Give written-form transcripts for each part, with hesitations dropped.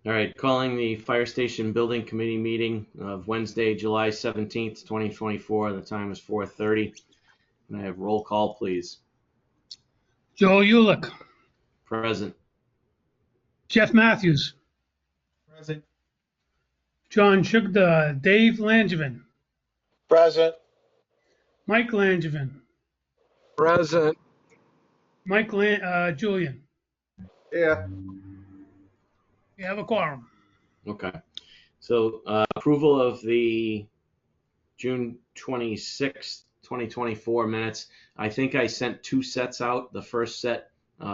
All right, calling the Fire Station Building Committee meeting of Wednesday, July 17th, 2024. The time is 4:30. Can I have roll call, please? Joe Ulick, Present. Jeff Matthews, Present. John Shugda, Dave Langevin, Present. Mike Langevin, Present. Julian. Yeah. We have a quorum. Okay. So approval of the June 26th, 2024 minutes. I think I sent two sets out. The first set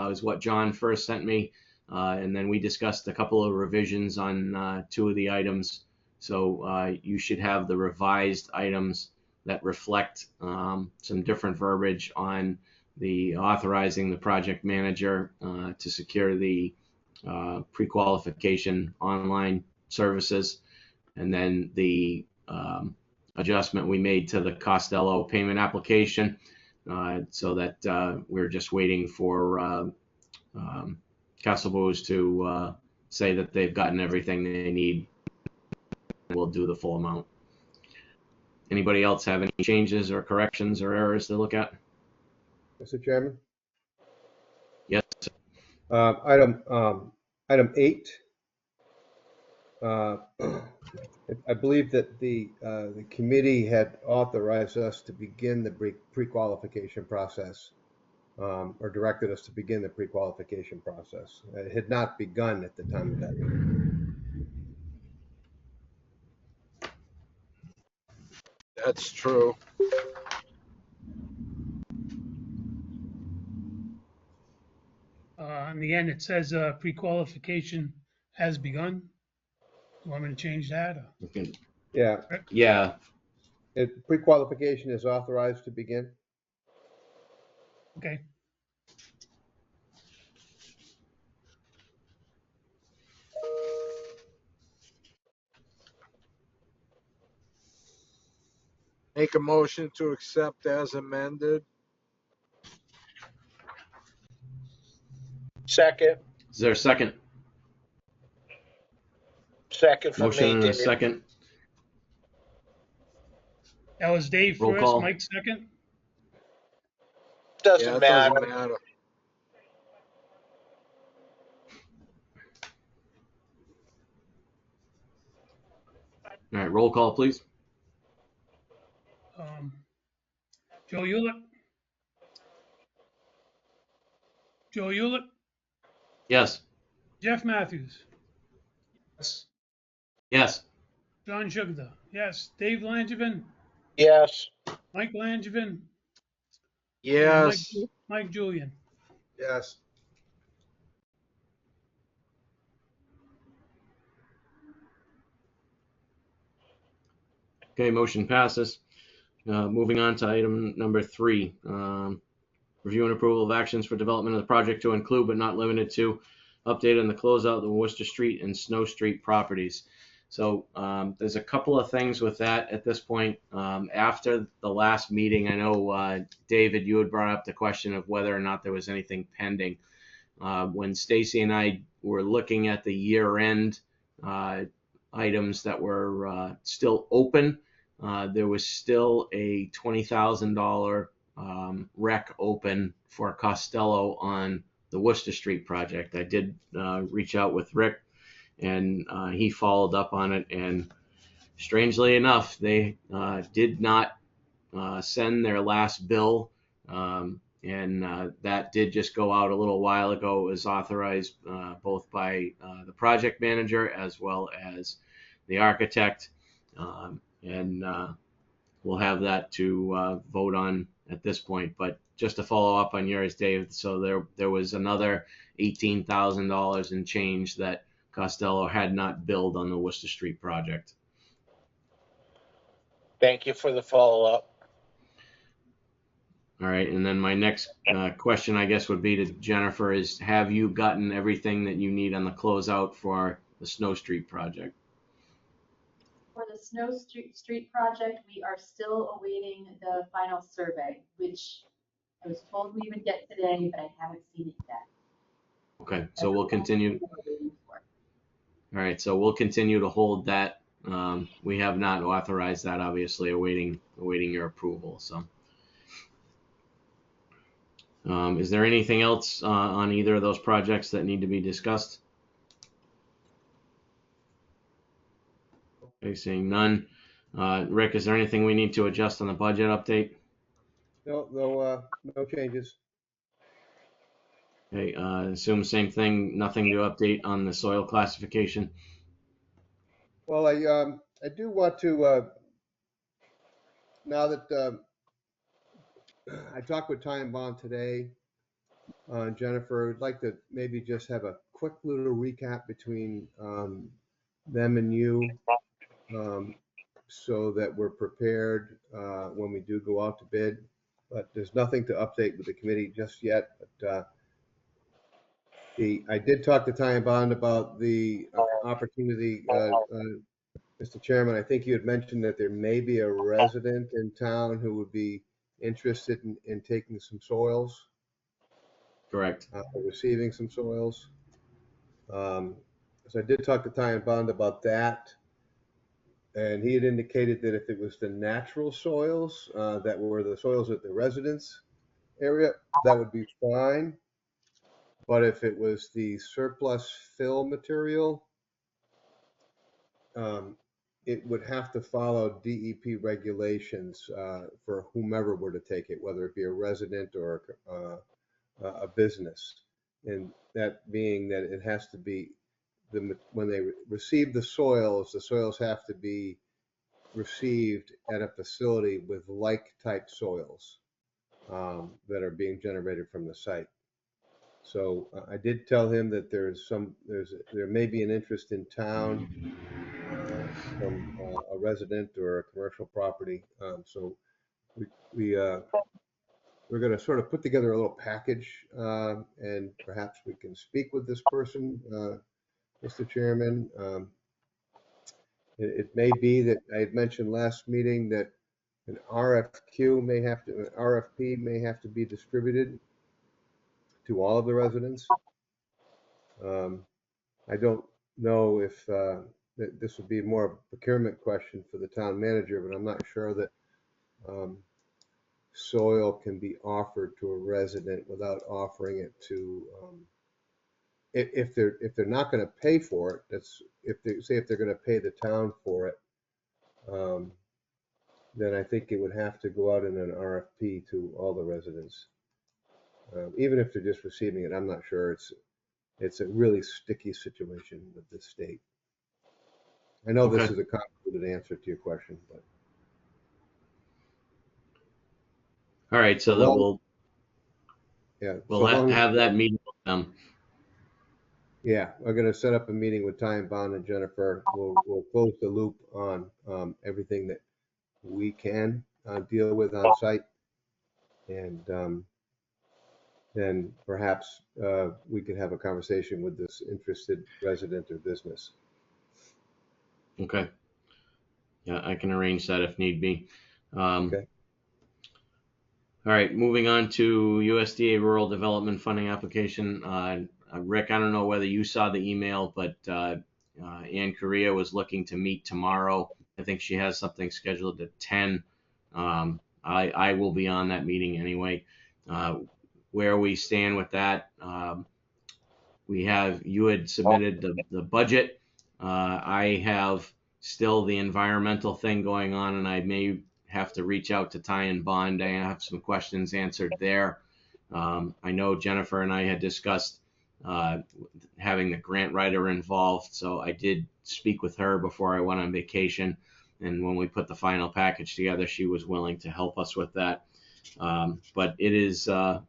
is what John first sent me. And then we discussed a couple of revisions on two of the items. So you should have the revised items that reflect some different verbiage on the authorizing the project manager to secure the pre-qualification online services, and then the adjustment we made to the Costello payment application, so that we're just waiting for Castle Booze to say that they've gotten everything they need. We'll do the full amount. Anybody else have any changes or corrections or errors to look at? Mr. Chairman, Yes. item 8. I believe that the committee had authorized us to begin the pre-qualification process, or directed us to begin the pre-qualification process. It had not begun at the time of that meeting. That's true. In the end, it says pre-qualification has begun. You want me to change that? Okay. Yeah, Yeah. pre-qualification is authorized to begin. Okay. Make a motion to accept as amended. Second. Is there a second? Second for Motion me, and a Dave. second. That was Dave Roll first, call. Mike second. Doesn't Yeah, it matter. doesn't matter. All right, roll call, please. Joe Ulick. Joe Ulick, Yes. Jeff Matthews, Yes. Yes. John Shugda, yes. Dave Langevin, Yes. Mike Langevin, Yes. and Mike Julian. Yes. Okay, motion passes. Moving on to item number 3. Review and approval of actions for development of the project to include, but not limited to, update on the closeout of the Worcester Street and Snow Street properties. So there's a couple of things with that at this point. After the last meeting, I know, David, you had brought up the question of whether or not there was anything pending. When Stacy and I were looking at the year-end items that were still open, there was still a $20,000 rec open for Costello on the Worcester Street project. I did reach out with Rick, and he followed up on it. And strangely enough, they did not send their last bill. And that did just go out a little while ago. It was authorized both by the project manager as well as the architect. And we'll have that to vote on at this point. But just to follow up on yours, Dave, so there was another $18,000 in change that Costello had not billed on the Worcester Street project. Thank you for the follow-up. All right, and then my next question, I guess, would be to Jennifer is, have you gotten everything that you need on the closeout for the Snow Street project? For the Snow Street project, we are still awaiting the final survey, which I was told we would get today, but I haven't seen it yet. Okay, so we'll continue. All All right, so we'll continue to hold that. We have not authorized that, obviously, awaiting your approval. So, is there anything else on either of those projects that need to be discussed? Okay, seeing none. Rick, is there anything we need to adjust on the budget update? No changes. Okay, assume same thing, nothing to update on the soil classification. Well, I do want to, now that I talked with Ty and Bond today, Jennifer, I'd like to maybe just have a quick little recap between them and you, so that we're prepared when we do go out to bid. But there's nothing to update with the committee just yet. But I did talk to Ty and Bond about the opportunity. Mr. Chairman, I think you had mentioned that there may be a resident in town who would be interested in taking some soils, Correct. receiving some soils. So I did talk to Ty and Bond about that. And he had indicated that if it was the natural soils that were the soils at the residence area, that would be fine. But if it was the surplus fill material, it would have to follow DEP regulations for whomever were to take it, whether it be a resident or a business. And that being that it has to be, when they receive the soils have to be received at a facility with like type soils that are being generated from the site. So I did tell him that there may be an interest in town from a resident or a commercial property. So we're going to sort of put together a little package, and perhaps we can speak with this person, Mr. Chairman. It may be that I had mentioned last meeting that an RFP may have to be distributed to all of the residents. I don't know if that this would be more of a procurement question for the town manager, but I'm not sure that soil can be offered to a resident without offering it to, if they're not going to pay for it. That's if they're going to pay the town for it, then I think it would have to go out in an RFP to all the residents. Even if they're just receiving it, I'm not sure. It's a really sticky situation with the state. I know this Okay. is a convoluted answer to your question, but All right, so that we'll have that meeting with them. Yeah, we're going to set up a meeting with Ty and Bond and Jennifer. We'll close the loop on everything that we can deal with on site, and then perhaps we could have a conversation with this interested resident or business. Okay. Yeah, I can arrange that if need be. Okay. All right, moving on to USDA Rural Development Funding application. Rick, I don't know whether you saw the email, but Ann Correa was looking to meet tomorrow. I think she has something scheduled at 10. I will be on that meeting anyway. Where we stand with that, you had submitted the budget. I have still the environmental thing going on, and I may have to reach out to Ty and Bond. I have some questions answered there. I know Jennifer and I had discussed having the grant writer involved, so I did speak with her before I went on vacation, and when we put the final package together, she was willing to help us with that. But it is a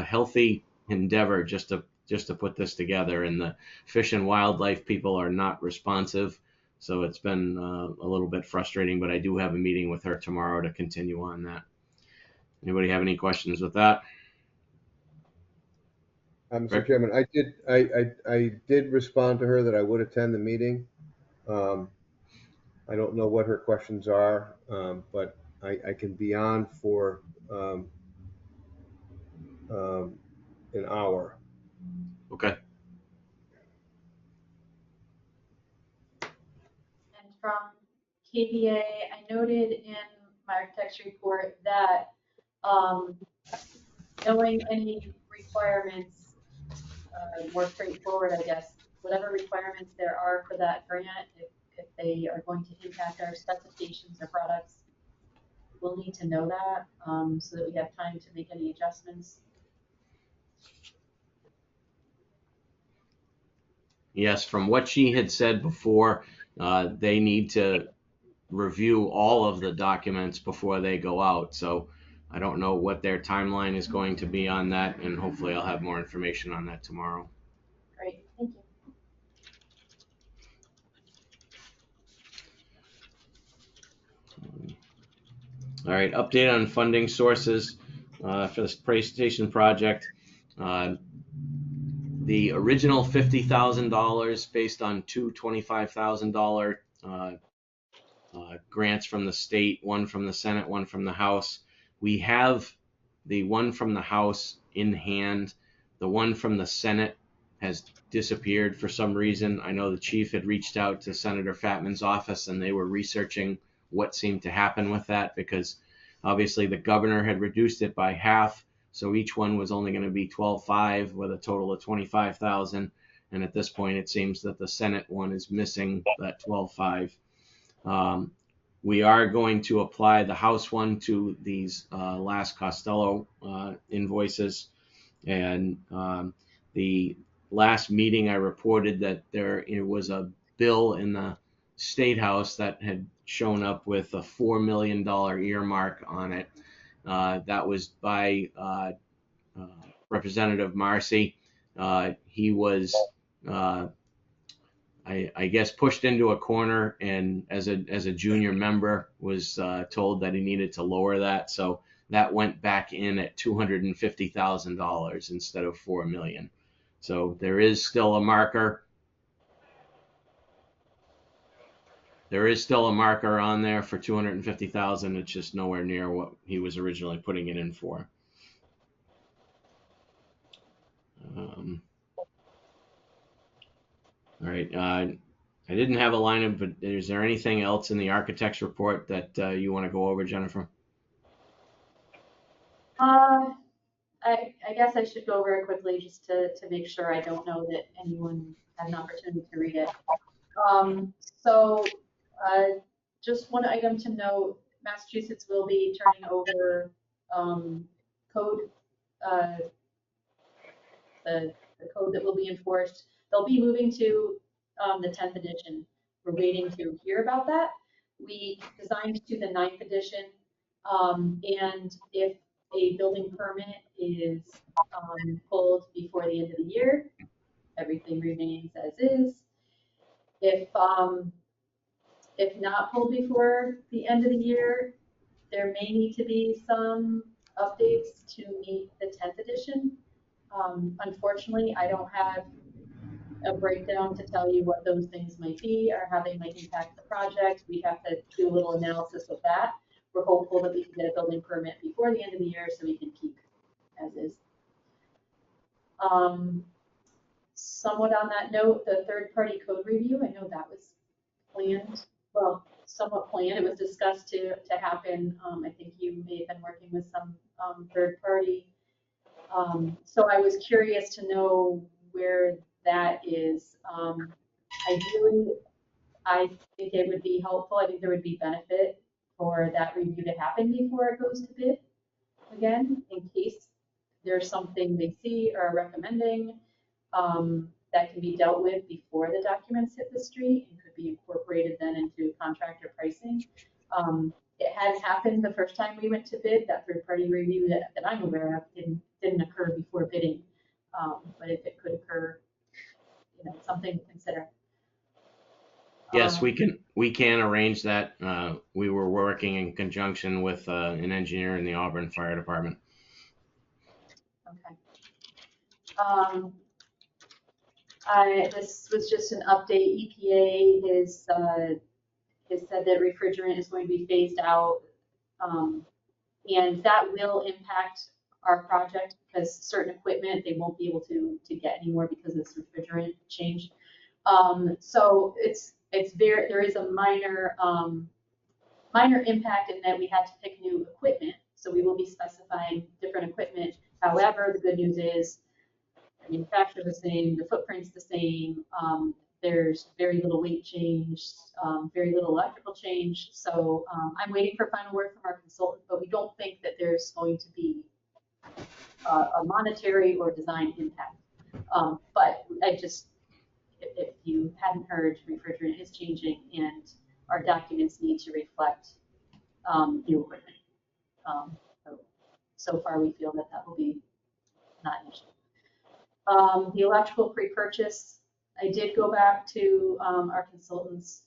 healthy endeavor just to put this together, and the Fish and Wildlife people are not responsive, so it's been a little bit frustrating, but I do have a meeting with her tomorrow to continue on that. Anybody have any questions with that? Mr. Chairman, I did respond to her that I would attend the meeting. I don't know what her questions are, but I can be on for an hour. Okay. from KVA. I noted in my architect's report that knowing any requirements, more straightforward, I guess, whatever requirements there are for that grant, if they are going to impact our specifications or products, we'll need to know that so that we have time to make any adjustments. Yes, from what she had said before, they need to review all of the documents before they go out. So I don't know what their timeline is going to be on that, and hopefully I'll have more information on that tomorrow. Great, thank you. All right, update on funding sources for this PlayStation project. The original $50,000 based on two $25,000 grants from the state, one from the Senate, one from the House. We have the one from the House in hand. The one from the Senate has disappeared for some reason. I know the chief had reached out to Senator Fatman's office and they were researching what seemed to happen with that, because obviously the governor had reduced it by half. So each one was only going to be 12.5 with a total of 25,000. And at this point, it seems that the Senate one is missing that 12.5. We are going to apply the House one to these last Costello invoices. And the last meeting I reported that there was a bill in the State House that had shown up with a $4 million earmark on it. That was by Representative Marcy. He was, I guess, pushed into a corner, and as a junior member was told that he needed to lower that. So that went back in at $250,000 instead of $4 million. So there is still a marker. There is still a marker on there for $250,000. It's just nowhere near what he was originally putting it in for. All right. I didn't have a lineup, but is there anything else in the architect's report that you want to go over, Jennifer? I guess I should go over it quickly just to make sure I don't know that anyone had an opportunity to read it. Just one item to note, Massachusetts will be turning over code, the code that will be enforced. They'll be moving to the 10th edition. We're waiting to hear about that. We designed to the 9th edition, and if a building permit is pulled before the end of the year, everything remains as is. If not pulled before the end of the year, there may need to be some updates to meet the 10th edition. Unfortunately, I don't have a breakdown to tell you what those things might be or how they might impact the project. We have to do a little analysis of that. We're hopeful that we can get a building permit before the end of the year so we can keep as is. Somewhat on that note, the third-party code review, I know that was planned, well, somewhat planned. It was discussed to happen. I think you may have been working with some third party. So I was curious to know where that is. Ideally, I think it would be helpful. I think there would be benefit for that review to happen before it goes to bid again, in case there's something they see or are recommending that can be dealt with before the documents hit the street and could be incorporated then into contractor pricing. It had happened the first time we went to bid. That third-party review that I'm aware of didn't occur before bidding, but if it could occur, something to consider. Yes, we can arrange that. We were working in conjunction with an engineer in the Auburn Fire Department. Okay. This was just an update. EPA has said that refrigerant is going to be phased out, and that will impact our project because certain equipment they won't be able to get anymore because of this refrigerant change. So there is a minor, minor impact in that we had to pick new equipment. So we will be specifying different equipment. However, the good news is the manufacturer the same, the footprint's the same. There's very little weight change, very little electrical change. So I'm waiting for final word from our consultant, but we don't think that there's going to be a monetary or design impact. But if you hadn't heard, refrigerant is changing and our documents need to reflect new equipment. So far we feel that that will be not an issue. The electrical pre-purchase, I did go back to our consultants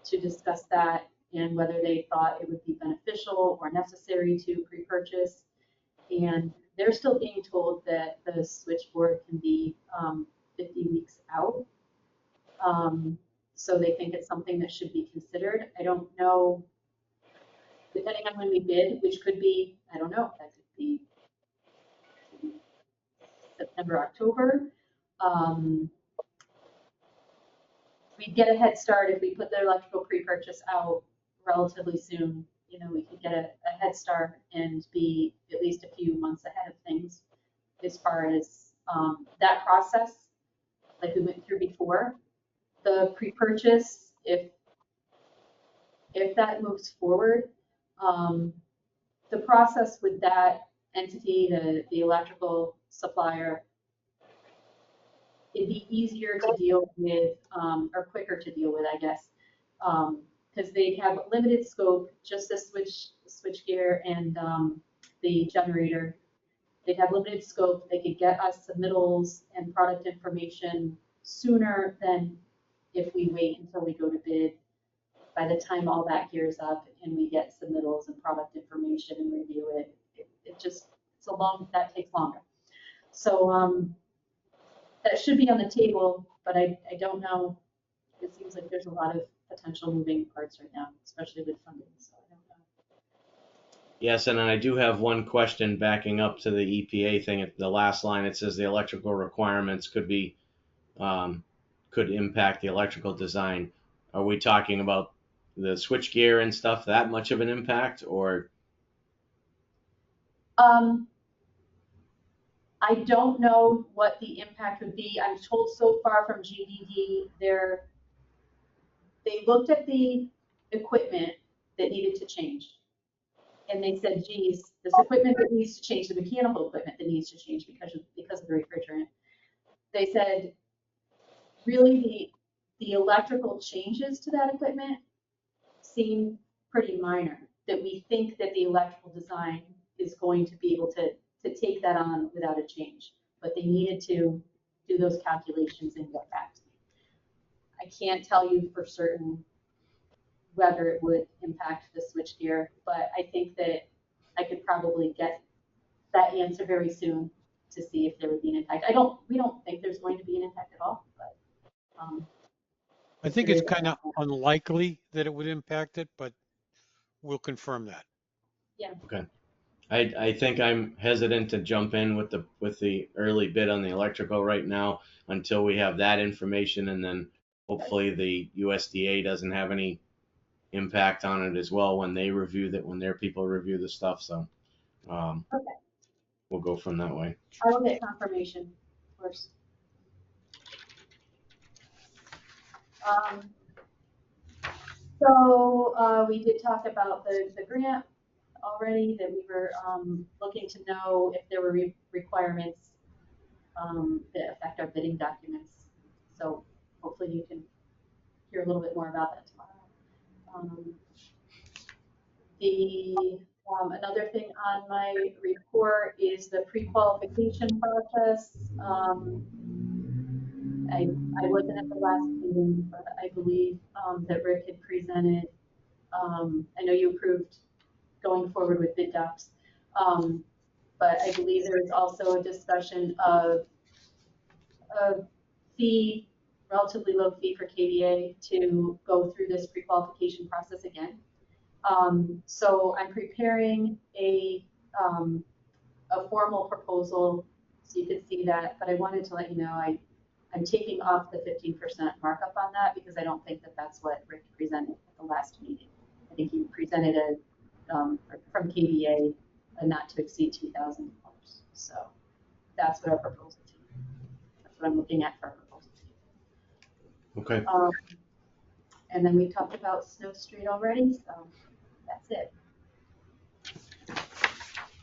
to discuss that and whether they thought it would be beneficial or necessary to pre-purchase. And they're still being told that the switchboard can be 50 weeks out. So they think it's something that should be considered. I don't know, depending on when we bid, which could be, I don't know, that could be September, October. We'd get a head start if we put the electrical pre-purchase out relatively soon. You know, we could get a head start and be at least a few months ahead of things as far as that process, like we went through before. The pre-purchase, if that moves forward, the process with that entity, the electrical supplier, it'd be easier to deal with, or quicker to deal with, I guess, because they have limited scope, just the switch gear and the generator. They'd have limited scope. They could get us submittals and product information sooner than if we wait until we go to bid. By the time all that gears up and we get submittals and product information and review it, that takes longer. So that should be on the table, but I don't know. It seems like there's a lot of potential moving parts right now, especially with funding. So I don't know. Yes, and I do have one question backing up to the EPA thing. At the last line, it says the electrical requirements could impact the electrical design. Are we talking about the switchgear and stuff, that much of an impact, or? I don't know what the impact would be. I'm told so far from GDD, they looked at the equipment that needed to change. And they said, geez, this equipment that needs to change, the mechanical equipment that needs to change because of the refrigerant. They said, really the electrical changes to that equipment seem pretty minor, that we think that the electrical design is going to be able to take that on without a change. But they needed to do those calculations and get back to me. I can't tell you for certain whether it would impact the switchgear, but I think that I could probably get that answer very soon to see if there would be an impact. We don't think there's going to be an impact at all, but I think it's kind of unlikely that it would impact it, but we'll confirm that. Yeah. Okay. I think I'm hesitant to jump in with the early bid on the electrical right now until we have that information, and then hopefully the USDA doesn't have any impact on it as well when they review that, when their people review the stuff. So Okay. We'll go from that way. I will get confirmation, of course. So we did talk about the grant already, that we were looking to know if there were requirements that affect our bidding documents. So hopefully you can hear a little bit more about that tomorrow. Another thing on my report is the pre-qualification process. I wasn't at the last meeting, but I believe that Rick had presented. I know you approved going forward with bid docs, but I believe there is also a discussion of a fee, relatively low fee for KDA to go through this pre-qualification process again. So I'm preparing a formal proposal, so you can see that, but I wanted to let you know I'm taking off the 15% markup on that because I don't think that that's what Rick presented at the last meeting. I think he presented from KBA a not to exceed $2,000. So that's what our proposal to you. That's what I'm looking at for our proposal to you. Okay. And then we talked about Snow Street already, so that's it.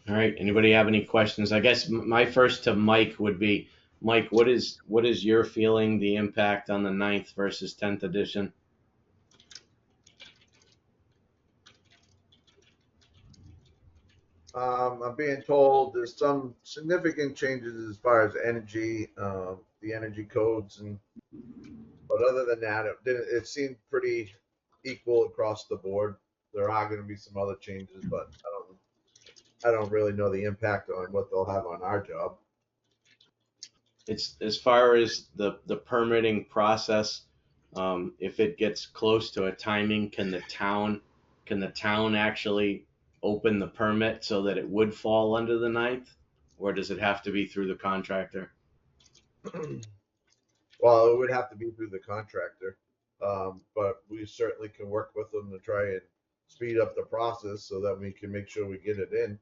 All right. Anybody have any questions? I guess my first to Mike would be, Mike, what is your feeling the impact on the 9th versus 10th edition? I'm being told there's some significant changes as far as energy, the energy codes, but other than that, it seemed pretty equal across the board. There are going to be some other changes, but I don't really know the impact on what they'll have on our job. It's as far as the permitting process. If it gets close to a timing, can the town actually open the permit so that it would fall under the 9th, or does it have to be through the contractor? Well, it would have to be through the contractor, but we certainly can work with them to try and speed up the process so that we can make sure we get it in.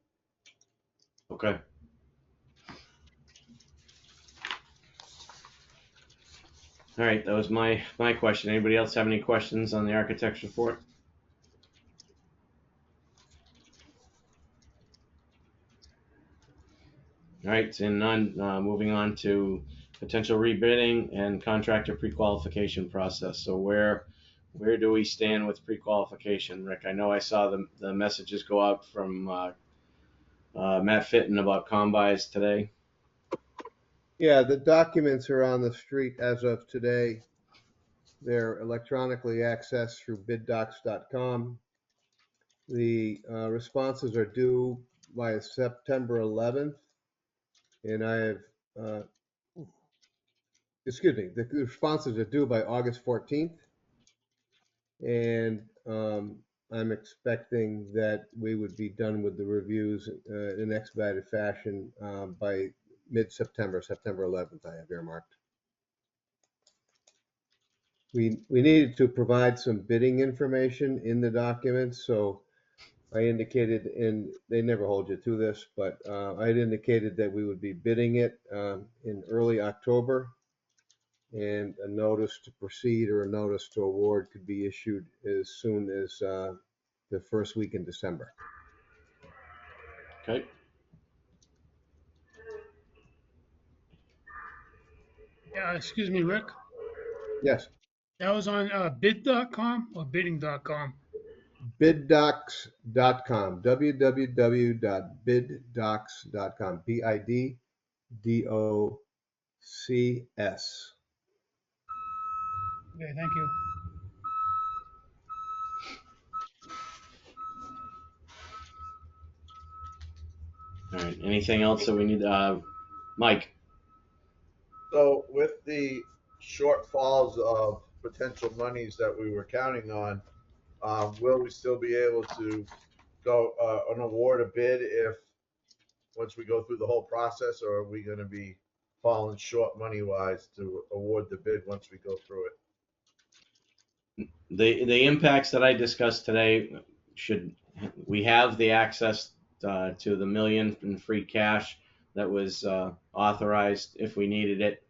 Okay. All right, that was my question. Anybody else have any questions on the architect's report? All right, seeing none, moving on to potential rebidding and contractor pre-qualification process. So where do we stand with pre-qualification, Rick? I know I saw the messages go out from Matt Fitton about combis today. Yeah, the documents are on the street as of today. They're electronically accessed through biddocs.com. The responses are due by September 11th, and I have, the responses are due by August 14th, and I'm expecting that we would be done with the reviews in an expedited fashion by mid-September, September 11th, I have earmarked. We needed to provide some bidding information in the documents, so I indicated, and they never hold you to this, but I had indicated that we would be bidding it in early October, and a notice to proceed or a notice to award could be issued as soon as the first week in December. Okay. Yeah, excuse me, Rick. Yes. That was on bid.com or bidding.com? Biddocs.com, www.biddocs.com, BIDDOCS. Okay, thank you. All right. Anything else that we need? Mike. So with the shortfalls of potential monies that we were counting on, will we still be able to go and award a bid if once we go through the whole process, or are we going to be falling short money wise to award the bid once we go through it? The impacts that I discussed today, we have the access to the $1 million in free cash that was authorized if we needed it,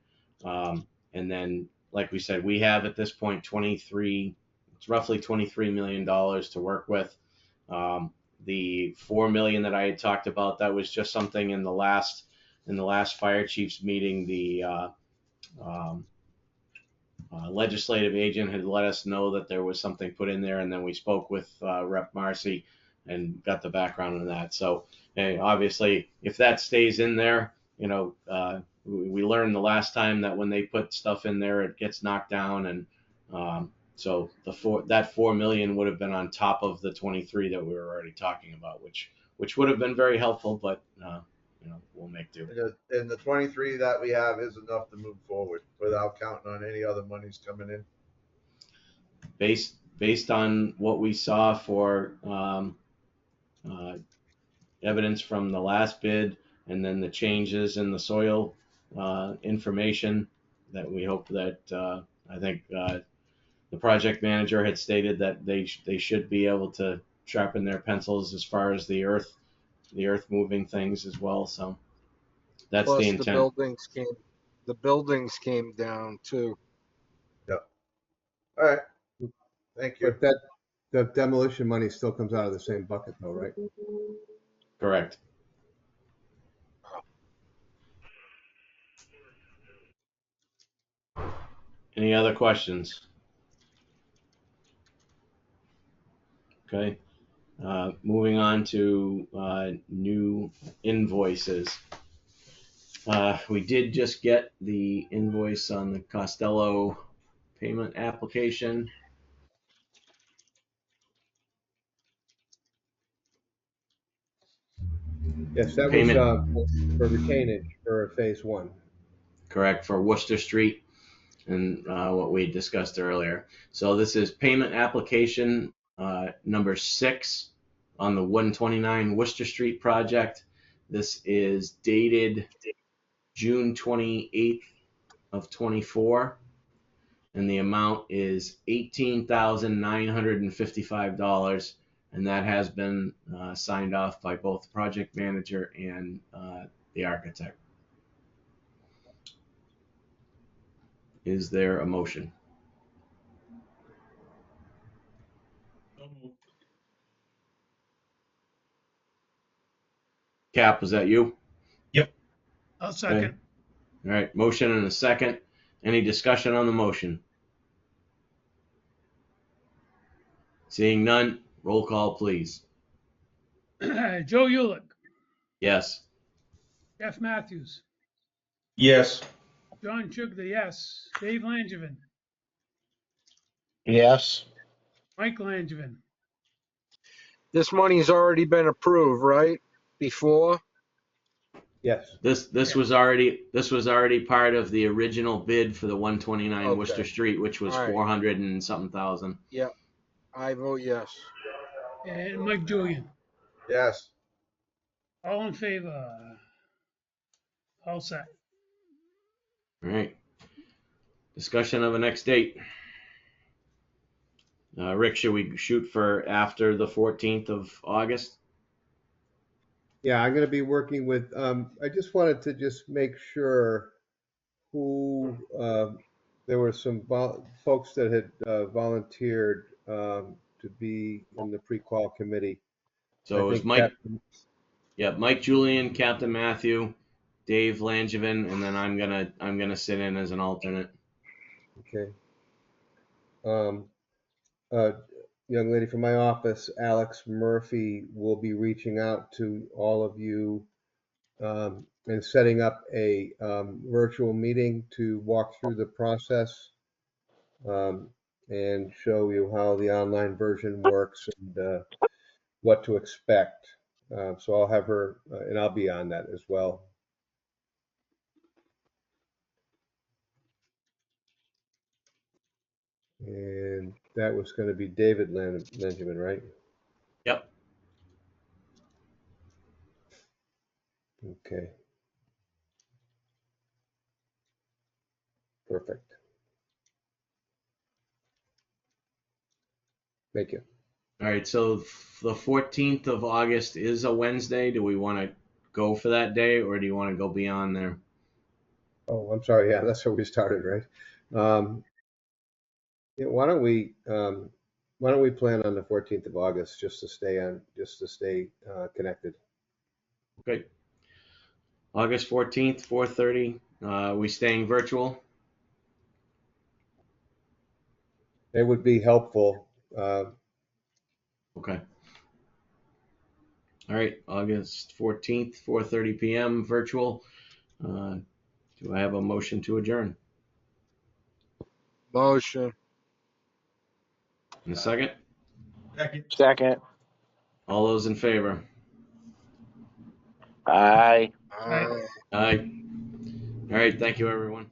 and then like we said, we have at this point it's roughly $23 million to work with. The $4 million that I had talked about, that was just something in the last fire chiefs meeting. The legislative agent had let us know that there was something put in there, and then we spoke with Rep. Marcy and got the background on that. So obviously, if that stays in there, we learned the last time that when they put stuff in there, it gets knocked down, and so that $4 million would have been on top of the 23 that we were already talking about, which would have been very helpful, but we'll make do. And the 23 that we have is enough to move forward without counting on any other monies coming in. Based on what we saw for evidence from the last bid, and then the changes in the soil information, that we hope that, I think, the project manager had stated that they should be able to sharpen their pencils as far as the earth moving things as well. So that's the Plus intent. the buildings came down too. All right, thank you. But the demolition money still comes out of the same bucket though, right? Correct. Any other questions? Okay. Moving on to new invoices. We did just get the invoice on the Costello payment application. Yes, that was Payment. for retainage for phase one. Correct, for Worcester Street and what we discussed earlier. So this is payment application number 6 on the 129 Worcester Street project. This is dated June 28th of 24, and the amount is $18,955, and that has been signed off by both the project manager and the architect. Is there a motion? Cap, was that you? I'll second. All right, motion and a second. Any discussion on the motion? Seeing none, roll call, please. Joe Ulick, Yes. Jeff Matthews, Yes. John Chugda, yes. Dave Langevin, Yes. Mike Langevin. This money's already been approved, right? Before? Yes. This was already part of the original bid for the 129 Okay. Worcester Street, which was All right. 400 and something thousand. Yep. I vote yes. And Mike Julian. Yes. All in favor? All set. All right. Discussion of a next date. Rick, should we shoot for after the 14th of August? Yeah, I'm going to be working with, I just wanted to just make sure who, there were some folks that had volunteered to be in the pre-qual committee. So it was Mike. Mike Julian, Captain Matthew, Dave Langevin, and then I'm gonna sit in as an alternate. Okay. Young lady from my office, Alex Murphy, will be reaching out to all of you and setting up a virtual meeting to walk through the process and show you how the online version works and what to expect. So I'll have her, and I'll be on that as well. And that was going to be David Langevin, right? Yep. Okay. Perfect. Thank you. All right. So the 14th of August is a Wednesday. Do we want to go for that day, or do you want to go beyond there? Oh, I'm sorry. Yeah, that's where we started, right? Yeah, why don't we plan on the 14th of August just to stay connected? Okay. August 14th, 4:30. We staying virtual? It would be helpful. Okay. All right. August 14th, 4:30 p.m. virtual. Do I have a motion to adjourn? Motion. In a second. Second. All those in favor? Aye. Aye. Aye. All right. Thank you, everyone.